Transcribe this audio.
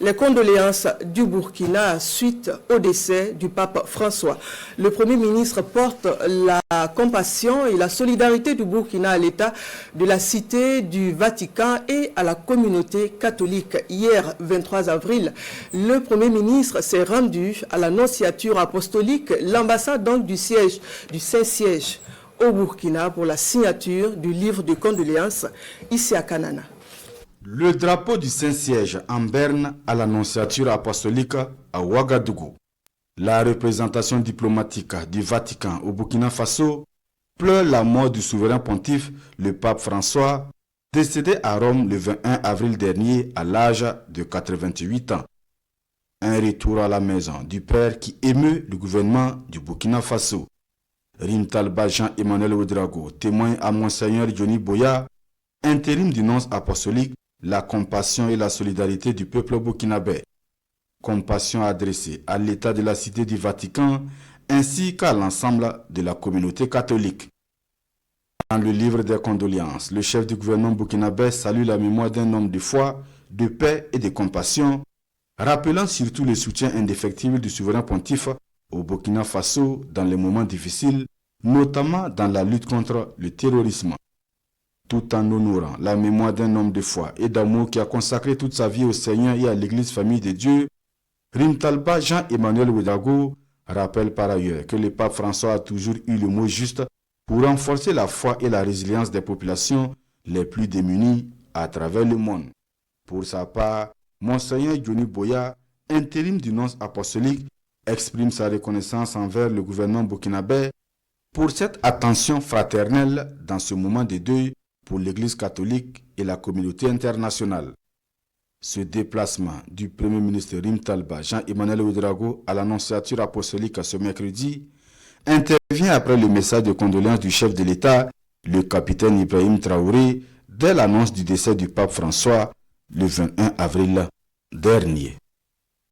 Les condoléances du Burkina suite au décès du pape François. Le Premier ministre porte la compassion et la solidarité du Burkina à l'État de la Cité du Vatican et à la communauté catholique. Hier, 23 avril, le Premier ministre s'est rendu à l'Annonciature apostolique, l'ambassade donc du Saint-Siège au Burkina pour la signature du livre de condoléances ici à Kanana. Le drapeau du Saint-Siège en berne à l'Annonciature apostolique à Ouagadougou. La représentation diplomatique du Vatican au Burkina Faso pleure la mort du souverain pontife, le pape François, décédé à Rome le 21 avril dernier à l'âge de 88 ans. Un retour à la maison du père qui émeut le gouvernement du Burkina Faso. Rimtalba Jean-Emmanuel Ouedraogo témoigne à Monseigneur Johnny Boya, intérim du nonce apostolique, la compassion et la solidarité du peuple burkinabé. Compassion adressée à l'État de la Cité du Vatican ainsi qu'à l'ensemble de la communauté catholique. Dans le livre des condoléances, le chef du gouvernement burkinabé salue la mémoire d'un homme de foi, de paix et de compassion, rappelant surtout le soutien indéfectible du souverain pontife au Burkina Faso dans les moments difficiles, notamment dans la lutte contre le terrorisme. Tout en honorant la mémoire d'un homme de foi et d'amour qui a consacré toute sa vie au Seigneur et à l'Église famille de Dieu, Rimtalba Jean-Emmanuel Ouedraogo rappelle par ailleurs que le pape François a toujours eu le mot juste pour renforcer la foi et la résilience des populations les plus démunies à travers le monde. Pour sa part, Monseigneur Johnny Boya, intérim du nonce apostolique, exprime sa reconnaissance envers le gouvernement burkinabé pour cette attention fraternelle dans ce moment de deuil pour l'Église catholique et la communauté internationale. Ce déplacement du Premier ministre Rimtalba Jean-Emmanuel Ouedraogo à l'Annonciature apostolique ce mercredi intervient après le message de condoléances du chef de l'État, le capitaine Ibrahim Traoré, dès l'annonce du décès du pape François le 21 avril dernier.